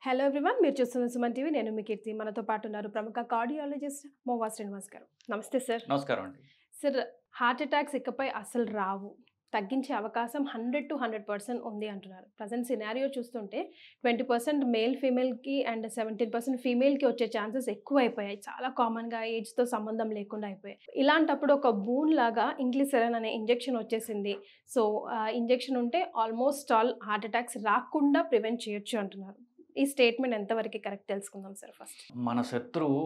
Hello everyone, మీరు చూస్తున్న Suman TV. నేను మీ కీర్తి. మనతో పాటు ఉన్నారు ప్రముఖ కార్డియాలజిస్ట్ మోవా శ్రీనివాస్ గారు. నమస్తే సార్. నమస్కారం అండి. సార్, హార్ట్ అటాక్స్ ఇకపై అసలు రావు, తగ్గించే అవకాశం 100% ఉంది అంటున్నారు. ప్రజెంట్ సినారియో చూస్తుంటే 20% మేల్ ఫీమేల్కి అండ్ 17% ఫీమేల్కి వచ్చే ఛాన్సెస్ ఎక్కువ అయిపోయాయి. చాలా కామన్గా ఏజ్తో సంబంధం లేకుండా అయిపోయాయి. ఇలాంటప్పుడు ఒక బూన్ లాగా ఇంగ్లిసెరన్ అనే ఇంజెక్షన్ వచ్చేసింది. సో ఇంజెక్షన్ ఉంటే ఆల్మోస్ట్ ఆల్ హార్ట్ అటాక్స్ రాకుండా ప్రివెంట్ చేయొచ్చు అంటున్నారు. ఈ స్టేట్మెంట్ ఎంతవరకు కరెక్ట్ తెలుసుకుందాం సార్. ఫస్ట్ మన శత్రువు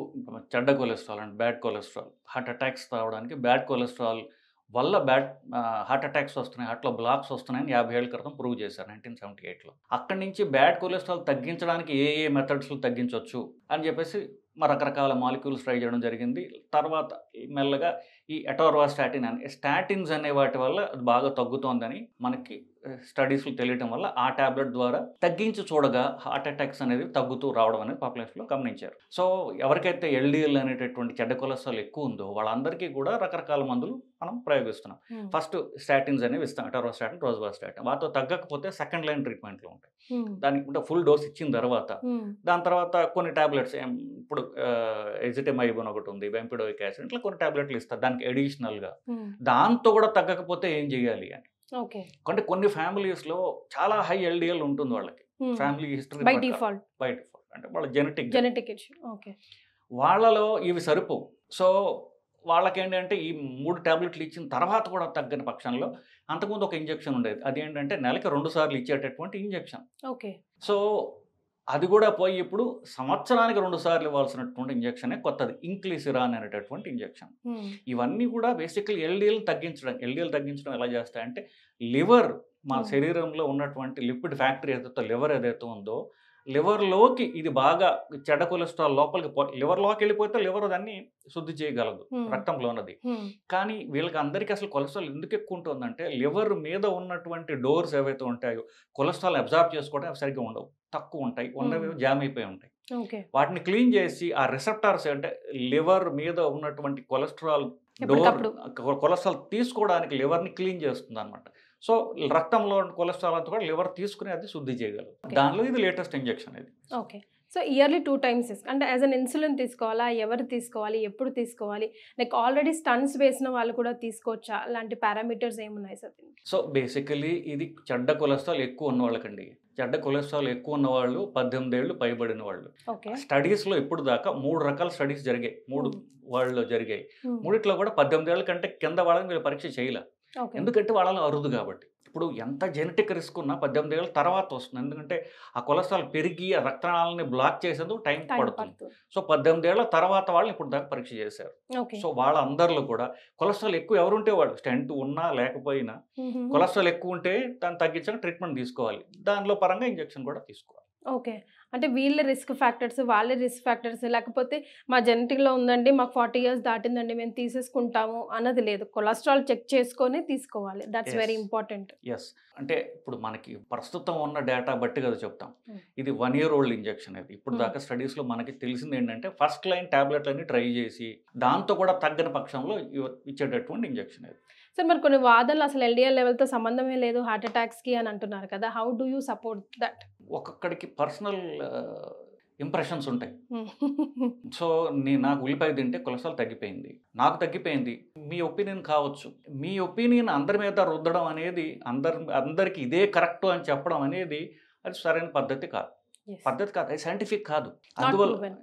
చెడ్డ cholesterol and bad cholesterol. Heart attacks రావడానికి బ్యాడ్ కొలెస్ట్రాల్ వల్ల హార్ట్ అటాక్స్ వస్తున్నాయి, హార్ట్లో బ్లాక్స్ వస్తున్నాయని 50 ఏళ్ల క్రితం ప్రూవ్ చేశారు 1978లో. అక్కడి నుంచి బ్యాడ్ కొలెస్ట్రాల్ తగ్గించడానికి ఏ మెథడ్స్లో తగ్గించవచ్చు అని చెప్పేసి రకరకాల మాలిక్యూల్స్ ట్రై చేయడం జరిగింది. తర్వాత మెల్లగా ఈ ఎటోర్వాస్టాటిన్ అని స్టాటిన్స్ అనే వాటి వల్ల అది బాగా తగ్గుతోందని మనకి స్టడీస్లో తెలియటం వల్ల ఆ ట్యాబ్లెట్ ద్వారా తగ్గించి చూడగా హార్ట్ అటాక్స్ అనేది తగ్గుతూ రావడం అనేది పాపులేషన్లో గమనించారు. సో ఎవరికైతే ఎల్డిఎల్ అనేటటువంటి చెడ్డ కొలెస్ట్రాల్ ఎక్కువ ఉందో వాళ్ళందరికీ కూడా రకరకాల మందులు మనం ప్రయోగిస్తున్నాం. ఫస్ట్ స్టాటిన్స్ అనేవి ఇస్తాం, ఎటోర్వాస్టాటిన్, రోజ్వాస్టాటిన్. వాటితో తగ్గకపోతే సెకండ్ లైన్ ట్రీట్మెంట్లో ఉంటాయి. దానికి ఫుల్ డోస్ ఇచ్చిన తర్వాత దాని తర్వాత కొన్ని టాబ్లెట్స్, ఇప్పుడు ఎజిటెమైబన్ ఒకటి ఉంది, వెంపిడోయిక్ యాసిడ్, ఇట్లా కొన్ని టాబ్లెట్లు ఇస్తారు దానికి అడిషనల్గా. దాంతో కూడా తగ్గకపోతే ఏం చేయాలి అని. అంటే కొన్ని ఫ్యామిలీస్లో చాలా హై ఎల్డిఎల్ ఉంటుంది వాళ్ళకి, ఫ్యామిలీ హిస్టరీ బై డిఫాల్ట్ అంటే వాళ్ళ జెనెటిక్ వాళ్ళలో ఇవి సరిపోవు. సో వాళ్ళకేంటంటే ఈ 3 టాబ్లెట్లు ఇచ్చిన తర్వాత కూడా తగ్గని పక్షంలో అంతకుముందు ఒక ఇంజెక్షన్ ఉండేది, అదేంటంటే నెలకి 2 సార్లు ఇచ్చేటటువంటి ఇంజెక్షన్. సో అది కూడా పోయి ఇప్పుడు సంవత్సరానికి 2 సార్లు ఇవ్వాల్సినటువంటి ఇంజెక్షనే కొత్తది, ఇంక్లిసిరాన్ అనేటటువంటి ఇంజెక్షన్. ఇవన్నీ కూడా బేసికలీ ఎల్డిఎల్ తగ్గించడం ఎలా చేస్తాయంటే, లివర్, మా శరీరంలో ఉన్నటువంటి లిపిడ్ ఫ్యాక్టరీ ఏదైతే లివర్ ఏదైతే ఉందో, లివర్లోకి ఇది బాగా చెడ్డ కొలెస్ట్రాల్ లోపలికి లివర్లోకి వెళ్ళిపోతే లివర్ దాన్ని శుద్ధి చేయగలదు, రక్తంలో ఉన్నది. కానీ వీళ్ళకి అందరికీ అసలు కొలెస్ట్రాల్ ఎందుకు ఎక్కువ ఉంటుందంటే, లివర్ మీద ఉన్నటువంటి డోర్స్ ఏవైతే ఉంటాయో కొలెస్ట్రాల్ అబ్జార్బ్ చేసుకోవడం అవి సరిగ్గా ఉండవు, తక్కువ ఉంటాయి, ఉన్నవి జామ్ అయిపోయి ఉంటాయి. వాటిని క్లీన్ చేసి ఆ రిసెప్టార్స్ అంటే లివర్ మీద ఉన్నటువంటి కొలెస్ట్రాల్ తీసుకోవడానికి లివర్ని క్లీన్ చేస్తుంది అనమాట. సో రక్తంలో కొలెస్ట్రాల్ అంతా కూడా లివర్ తీసుకుని అది శుద్ధి చేయగలదు. దానిలో ఇది లేటెస్ట్ ఇంజెక్షన్ ఇది. ఓకే. సో ఇయర్లీ 2 times అంటే యాజ్ అన్ ఇన్సులిన్ తీసుకోవాలా, ఎవరు తీసుకోవాలి, ఎప్పుడు తీసుకోవాలి, లైక్ ఆల్రెడీ స్టన్స్ వేసిన వాళ్ళు కూడా తీసుకోవచ్చా, అలాంటి పారామీటర్స్ ఏమున్నాయి సార్? సో బేసికలీ ఇది చెడ్డ కొలెస్ట్రాల్ ఎక్కువ ఉన్న వాళ్ళకండి. చెడ్డ కొలెస్ట్రాల్ ఎక్కువ ఉన్న వాళ్ళు 18 ఏళ్ళు పైబడిన వాళ్ళు. స్టడీస్లో ఇప్పుడు దాకా 3 రకాల స్టడీస్ జరిగాయి, 3 వరల్డ్లో జరిగాయి. 3ట్లో కూడా 18 ఏళ్ళ కంటే కింద వాళ్ళని వీళ్ళు పరీక్ష చేయలే, ఎందుకంటే వాళ్ళలో అరుదు కాబట్టి. ఇప్పుడు ఎంత జెనెటిక్ రిస్క్ ఉన్నా 18 ఏళ్ళ తర్వాత వస్తుంది, ఎందుకంటే ఆ కొలెస్ట్రాల్ పెరిగి ఆ రక్తనాళాలని బ్లాక్ చేసేందుకు టైం పడుతుంది. సో 18 ఏళ్ళ తర్వాత వాళ్ళని ఇప్పుడు దాకా పరీక్ష చేశారు. సో వాళ్ళందరిలో కూడా కొలెస్ట్రాల్ ఎక్కువ ఎవరుంటే వాళ్ళు, స్టెంట్ ఉన్నా లేకపోయినా కొలెస్ట్రాల్ ఎక్కువ ఉంటే దాన్ని తగ్గించడానికి ట్రీట్మెంట్ తీసుకోవాలి, దానిలో పరంగా ఇంజెక్షన్ కూడా తీసుకోవాలి. ఓకే. అంటే వీళ్ళ రిస్క్ ఫ్యాక్టర్స్, వాళ్ళ రిస్క్ ఫ్యాక్టర్స్, లేకపోతే మా జెనెటిక్లో ఉందండి, మాకు 40 years దాటిందండి, మేము తీసేసుకుంటాము అన్నది లేదు. కొలెస్ట్రాల్ చెక్ చేసుకొని తీసుకోవాలి. That's very important. ఎస్, అంటే ఇప్పుడు మనకి ప్రస్తుతం ఉన్న డేటా బట్టి కదా చెప్తాం. ఇది 1 year old ఇంజెక్షన్. ఇది ఇప్పుడు దాకా స్టడీస్లో మనకి తెలిసింది ఏంటంటే, ఫస్ట్ లైన్ టాబ్లెట్లన్నీ ట్రై చేసి దాంతో కూడా తగ్గని పక్షంలో ఇచ్చేటటువంటి ఇంజెక్షన్ ఇది. సార్, మరి కొన్ని వాదనలు అసలు ఎల్డిఎల్ లెవెల్తో సంబంధమే లేదు హార్ట్ అటాక్స్కి అని అంటున్నారు కదా, how do you support that? ఒక్కొక్కడికి పర్సనల్ ఇంప్రెషన్స్ ఉంటాయి. సో నాకు ఉల్లిపాయ తింటే కొలెస్ట్రాల్ తగ్గిపోయింది, నాకు తగ్గిపోయింది, మీ ఒపీనియన్ కావచ్చు. మీ ఒపీనియన్ అందరి మీద రుద్దడం అనేది, అందరికి ఇదే కరెక్ట్ అని చెప్పడం అనేది అది సరైన పద్ధతి కాదు, అది సైంటిఫిక్ కాదు. అందువల్ల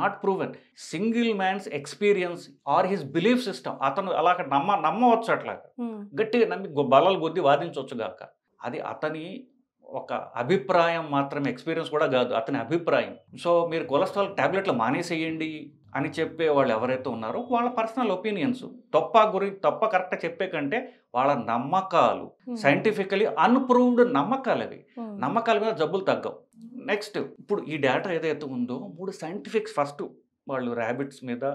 not proven. Single man's experience or his belief system, అతను అలా నమ్మవచ్చు, అట్లాగా గట్టిగా నమ్మి బలాలు కొద్ది వాదించవచ్చు గాక, అది అతని ఒక అభిప్రాయం మాత్రమే, ఎక్స్పీరియన్స్ కూడా కాదు, అతని అభిప్రాయం. సో మీరు కొలెస్ట్రాల్ టాబ్లెట్లు మానేసేయండి అని చెప్పే వాళ్ళు ఎవరైతే ఉన్నారో వాళ్ళ పర్సనల్ ఒపీనియన్స్. తప్ప కరెక్ట్గా చెప్పే కంటే వాళ్ళ నమ్మకాలు, సైంటిఫికలీ అన్ప్రూవ్డ్ నమ్మకాలు, అవి నమ్మకాల మీద జబ్బులు తగ్గవు. నెక్స్ట్, ఇప్పుడు ఈ డేటా ఏదైతే ఉందో 3 సైంటిఫిక్స్, ఫస్ట్ వాళ్ళు ర్యాబిట్స్ మీద,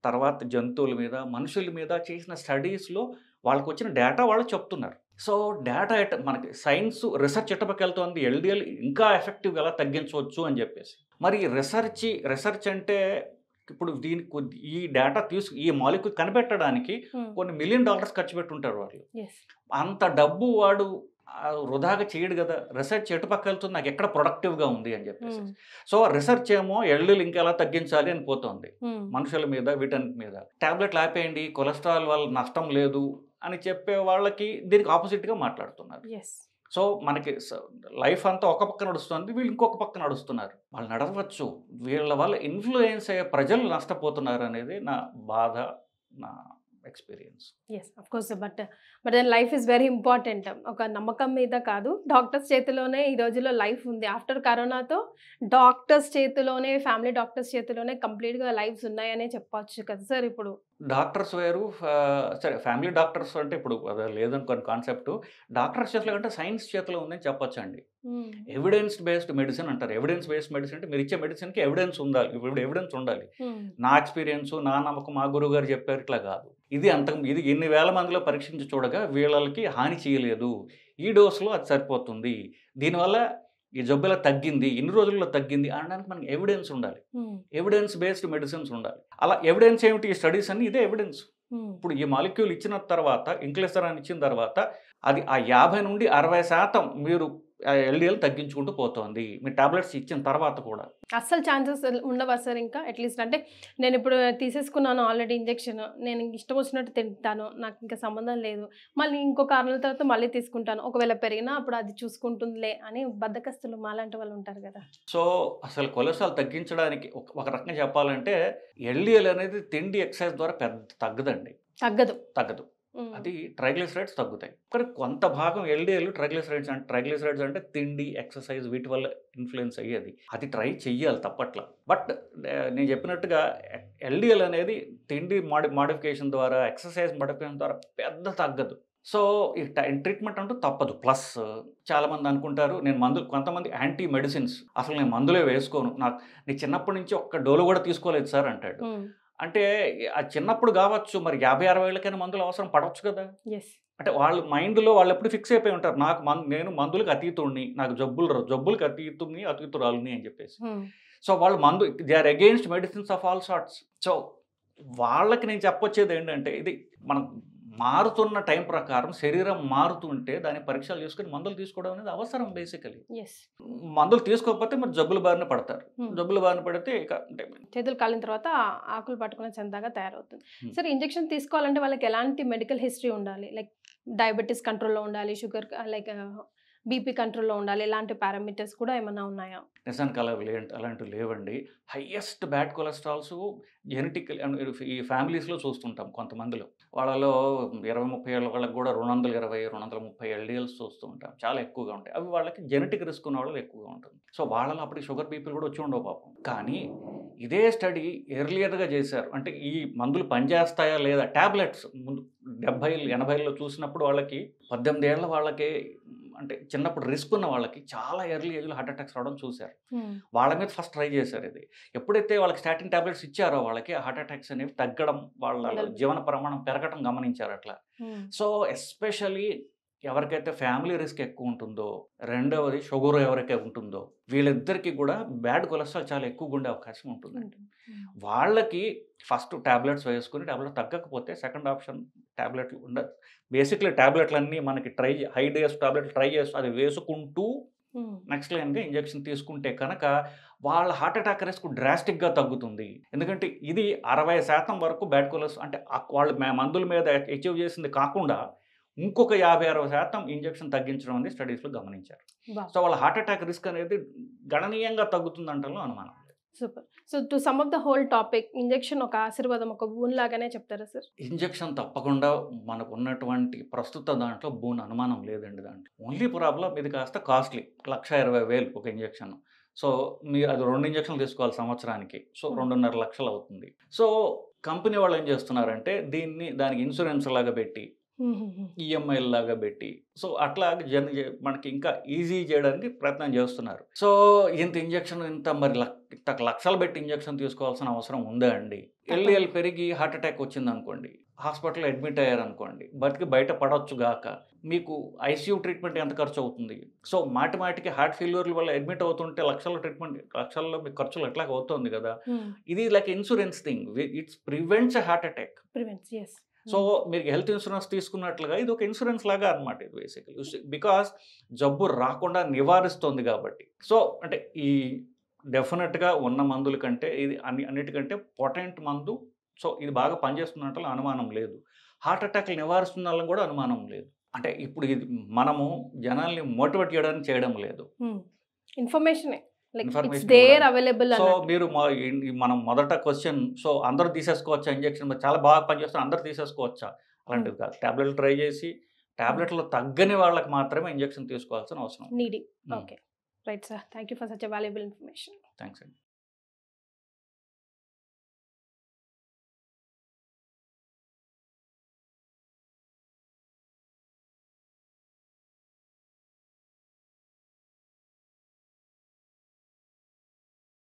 తర్వాత జంతువుల మీద, మనుషుల మీద చేసిన స్టడీస్లో వాళ్ళకు వచ్చిన డేటా వాళ్ళు చెప్తున్నారు. సో డేటా మనకి సైన్స్ రీసెర్చ్ ఎట్టపకెళ్తోంది, ఎల్డిఎల్ ఇంకా ఎఫెక్టివ్గా ఎలా తగ్గించవచ్చు అని చెప్పేసి. మరి రీసెర్చ్ అంటే ఇప్పుడు దీనికి ఈ డేటా ఈ మాలిక్యూల్ కనిపెట్టడానికి కొన్ని $1 million ఖర్చు పెట్టుంటారు వాళ్ళు. అంత డబ్బు వాడు వృధాగా చేయడు కదా, రీసెర్చ్ ఎటుపక్క వెళ్తుంది, నాకు ఎక్కడ ప్రొడక్టివ్గా ఉంది అని చెప్పేసి. సో రీసెర్చ్ ఏమో ఎల్డీలు ఇంకా ఎలా తగ్గించాలి అని పోతుంది మనుషుల మీద, వీటన్నిటి మీద. ట్యాబ్లెట్లు ఆపేయండి, కొలెస్ట్రాల్ వల్ల నష్టం లేదు అని చెప్పే వాళ్ళకి దీనికి ఆపోజిట్గా మాట్లాడుతున్నారు. సో మనకి లైఫ్ అంతా ఒక పక్క నడుస్తుంది, వీళ్ళు ఇంకొక పక్క నడుస్తున్నారు. వాళ్ళు నడవచ్చు, వీళ్ళ వల్ల ఇన్ఫ్లుయెన్స్ అయ్యే ప్రజలు నష్టపోతున్నారు అనేది నా బాధ, నా experience. Yes of course, but then life is very important. ఒక నమ్మకం మీద కాదు, డాక్టర్స్ చేతిలోనే ఈ రోజుల్లో లైఫ్ ఉంది. ఆఫ్టర్ కరోనాతో డాక్టర్స్ చేతిలోనే, ఫ్యామిలీ డాక్టర్స్ చేతిలోనే కంప్లీట్గా లైఫ్స్ ఉన్నాయనే చెప్పొచ్చు కదా సార్. ఇప్పుడు డాక్టర్స్ వేరు, సరే ఫ్యామిలీ డాక్టర్స్ అంటే ఇప్పుడు అది లేదనుకోని కాన్సెప్ట్. డాక్టర్స్ చేతిలో కంటే సైన్స్ చేతిలో ఉందని చెప్పొచ్చు అండి. ఎవిడెన్స్ బేస్డ్ మెడిసిన్ అంటారు. ఎవిడెన్స్ బేస్డ్ మెడిసిన్ అంటే మీరు ఇచ్చే మెడిసిన్కి ఎవిడెన్స్ ఉండాలి. ఇప్పుడు ఎవిడెన్స్ ఉండాలి. నా ఎక్స్పీరియన్స్, నా నమ్మకం, మా గురువు గారు చెప్పారు ఇట్లా కాదు. ఇది ఎన్ని వేల మందిలో పరీక్షించి చూడగా వీళ్ళకి హాని చేయలేదు, ఈ డోసులో అది సరిపోతుంది, దీనివల్ల ఈ జబ్బులా తగ్గింది, ఇన్ని రోజుల్లో తగ్గింది అనడానికి మనకి ఎవిడెన్స్ ఉండాలి. ఎవిడెన్స్ బేస్డ్ మెడిసిన్స్ ఉండాలి. అలా ఎవిడెన్స్ ఏమిటి? ఈ స్టడీస్ అన్ని ఇదే ఎవిడెన్స్. ఇప్పుడు ఈ మాలిక్యూల్ ఇచ్చిన తర్వాత, ఇంక్లెసరాన్ ఇచ్చిన తర్వాత అది ఆ 50 నుండి 60% మీరు ఎల్డిఎల్ తగ్గించుకుంటూ పోతుంది మీ టాబ్లెట్స్ ఇచ్చిన తర్వాత కూడా. అస్సలు ఛాన్సెస్ ఉండవా సార్? ఇంకా అట్లీస్ట్ అంటే నేను ఇప్పుడు తీసేసుకున్నాను ఆల్రెడీ ఇంజెక్షన్, నేను ఇష్టం వచ్చినట్టు తింటాను, నాకు ఇంకా సంబంధం లేదు, మళ్ళీ ఇంకో కారణాల తర్వాత మళ్ళీ తీసుకుంటాను, ఒకవేళ పెరిగినా అప్పుడు అది చూసుకుంటుందిలే అని బద్దకస్తులు మాలాంటి వాళ్ళు ఉంటారు కదా. సో అసలు కొలెస్ట్రాల్ తగ్గించడానికి ఒక రకంగా చెప్పాలంటే ఎల్డిఎల్ అనేది తిండి, ఎక్సర్సైజ్ ద్వారా పెద్ద తగ్గదండి. తగ్గదు. అది ట్రైగ్లిసరైడ్స్ తగ్గుతాయి. కానీ కొంత భాగం ఎల్డిఎల్ ట్రైగ్లిసరైడ్స్ అంటే తిండి, ఎక్సర్సైజ్ వీటి వల్ల ఇన్ఫ్లుయెన్స్ అయ్యేది. అది ట్రై చెయ్యాలి తప్పట్లా. బట్ నేను చెప్పినట్టుగా ఎల్డిఎల్ అనేది తిండి మాడిఫికేషన్ ద్వారా, ఎక్సర్సైజ్ మాడిఫికేషన్ ద్వారా పెద్ద తగ్గదు. సో ఈ ట్రీట్మెంట్ అంటూ తప్పదు. ప్లస్ చాలామంది అనుకుంటారు నేను కొంతమంది యాంటీ మెడిసిన్స్, అసలు నేను మందులే వేసుకోను, నేను చిన్నప్పటి నుంచి ఒక్క డోలు కూడా తీసుకోలేదు సార్ అంటాడు. అంటే అది చిన్నప్పుడు కావచ్చు, మరి 50-60 ఏళ్ళకైనా మందులు అవసరం పడవచ్చు కదా. అంటే వాళ్ళ మైండ్లో వాళ్ళు ఎప్పుడు ఫిక్స్ అయిపోయి ఉంటారు, నేను మందులకు అతీతుడిని, నాకు జబ్బులకు అతీతురాలని అని చెప్పేసి. సో వాళ్ళు they are against medicines of all sorts. So వాళ్ళకి నేను చెప్పొచ్చేది ఏంటంటే, ఇది మనం మారుతున్న టైం ప్రకారం శరీరం మారుతుంటే దాని పరీక్షలు చేసుకుని మందులు తీసుకోవడం అనేది అవసరం. బేసికలీ మందులు తీసుకోకపోతే మరి జబ్బుల బారిన పడతారు. జబ్బుల బారిన పడితే ఇక చేతులు కాలిన తర్వాత ఆకులు పట్టుకునే చెందాగా తయారవుతుంది. సరే, ఇంజెక్షన్ తీసుకోవాలంటే వాళ్ళకి ఎలాంటి మెడికల్ హిస్టరీ ఉండాలి? లైక్ డయాబెటీస్ కంట్రోల్లో ఉండాలి, షుగర్ లైక్ బీపీ కంట్రోల్లో ఉండాలి, ఇలాంటి పారామీటర్స్ కూడా ఏమైనా ఉన్నాయా? నిజానికి అలాంటివి లేవండి. హయ్యెస్ట్ బ్యాడ్ కొలెస్ట్రాల్స్ జెనెటికల్ ఈ ఫ్యామిలీస్లో చూస్తుంటాం. కొంతమందిలో వాళ్ళలో 20-30 ఏళ్ళ వాళ్ళకి కూడా 220-230 ఎల్డిఎల్స్ చూస్తూ ఉంటాం, చాలా ఎక్కువగా ఉంటాయి. అవి వాళ్ళకి జెనెటిక్ రిస్క్ ఉన్న వాళ్ళు ఎక్కువగా ఉంటుంది. సో వాళ్ళలో అప్పటికి షుగర్ బీపీలు కూడా వచ్చి ఉండవు పాపం. కానీ ఇదే స్టడీ ఎర్లియర్గా చేశారు. అంటే ఈ మందులు పనిచేస్తాయా లేదా, ట్యాబ్లెట్స్ ముందు 70-80లో చూసినప్పుడు వాళ్ళకి 18 ఏళ్ళ వాళ్ళకి, అంటే చిన్నప్పుడు రిస్క్ ఉన్న వాళ్ళకి చాలా ఎర్లీ ఏజ్లో హార్ట్ అటాక్స్ రావడం చూశారు. వాళ్ళ మీద ఫస్ట్ ట్రై చేశారు ఇది. ఎప్పుడైతే వాళ్ళకి స్టాటిన్ టాబ్లెట్స్ ఇచ్చారో వాళ్ళకి హార్ట్ అటాక్స్ అనేవి తగ్గడం, వాళ్ళ జీవన ప్రమాణం పెరగడం గమనించారు అట్లా. సో ఎస్పెషల్లీ ఎవరికైతే ఫ్యామిలీ రిస్క్ ఎక్కువ ఉంటుందో, రెండవది షుగర్ ఎవరికైతే ఉంటుందో, వీళ్ళిద్దరికీ కూడా బ్యాడ్ కొలెస్ట్రాల్ చాలా ఎక్కువగా ఉండే అవకాశం ఉంటుంది. వాళ్ళకి ఫస్ట్ ట్యాబ్లెట్స్ వేసుకుని ట్యాబ్లెట్ తగ్గకపోతే సెకండ్ ఆప్షన్ ట్యాబ్లెట్లు ఉండదు. బేసిక్లీ ట్యాబ్లెట్లన్నీ మనకి హై డేస్ ట్యాబ్లెట్లు ట్రై చేస్తూ అది వేసుకుంటూ నెక్స్ట్ లైన్గా ఇంజెక్షన్ తీసుకుంటే కనుక వాళ్ళ హార్ట్ అటాక్ రిస్క్ డ్రాస్టిక్గా తగ్గుతుంది. ఎందుకంటే ఇది 60% వరకు బ్యాడ్ కొలెస్ట్రాల్, అంటే వాళ్ళు మందుల మీద అచీవ్ చేసింది కాకుండా ఇంకొక 50-60% ఇంజెక్షన్ తగ్గించడం అనేది స్టడీస్లో గమనించారు. సో వాళ్ళ హార్ట్ అటాక్ రిస్క్ అనేది గణనీయంగా తగ్గుతుందంటలో అనుమానం. Super. So to some of the whole topic, injection ఒక ఆశీర్వాదం, ఒక బూన్ లాగానే చెప్తారా సార్? ఇంజెక్షన్ తప్పకుండా మనకు ఉన్నటువంటి ప్రస్తుత దాంట్లో బూన్ అనుమానం లేదండి. దాంట్లో ఓన్లీ ప్రాబ్లం ఇది కాస్త కాస్ట్లీ, 1,20,000 ఒక ఇంజెక్షన్. సో మీరు అది 2 ఇంజెక్షన్లు తీసుకోవాలి సంవత్సరానికి. సో 2.5 లక్షలు అవుతుంది. సో కంపెనీ వాళ్ళు ఏం చేస్తున్నారంటే దానికి ఇన్సూరెన్స్ లాగా పెట్టి, ఈఎంఐ లాగా పెట్టి, సో అట్లా మనకి ఇంకా ఈజీ చేయడానికి ప్రయత్నం చేస్తున్నారు. సో ఇంత ఇంజెక్షన్ మరి లక్షలు పెట్టి ఇంజెక్షన్ తీసుకోవాల్సిన అవసరం ఉందా అండి? ఎల్డిఎల్ పెరిగి హార్ట్ అటాక్ వచ్చింది అనుకోండి, హాస్పిటల్లో అడ్మిట్ అయ్యారనుకోండి, బతికి బయట పడవచ్చు గాక, మీకు ఐసీయూ ట్రీట్మెంట్ ఎంత ఖర్చు అవుతుంది? సో మాటికి హార్ట్ ఫెయిల్యూర్ల వల్ల అడ్మిట్ అవుతుంటే లక్షల్లో మీకు ఖర్చులు ఎట్లా అవుతుంది కదా. ఇది like insurance thing, it's prevents heart attack. So మీరు హెల్త్ ఇన్సూరెన్స్ తీసుకున్నట్లుగా ఇది ఒక ఇన్సూరెన్స్ లాగా అనమాట ఇది బేసికలీ, బికాస్ జబ్బు రాకుండా నివారిస్తుంది కాబట్టి. సో అంటే ఈ డెఫినెట్గా ఉన్న మందుల కంటే ఇది అన్నిటికంటే పొటెంట్ మందు. సో ఇది బాగా పనిచేస్తున్నట్లు అనుమానం లేదు. హార్ట్ అటాక్లు నివారిస్తున్న కూడా అనుమానం లేదు. అంటే ఇప్పుడు ఇది మనము జనాల్ని మోటివేట్ చేయడం లేదు, information information there available. So మీరు మనం మొదట క్వశ్చన్, సో అందరూ తీసేసుకోవచ్చా ఇంజెక్షన్, చాలా బాగా పనిచేస్తున్నారు అందరూ తీసేసుకోవచ్చా, అలాంటిది కాదు. టాబ్లెట్లు ట్రై చేసి టాబ్లెట్లు తగ్గని వాళ్ళకి మాత్రమే ఇంజెక్షన్ తీసుకోవాల్సిన అవసరం. Needy. Okay, right sir. Thank you for such a valuable information. Thanks అండి.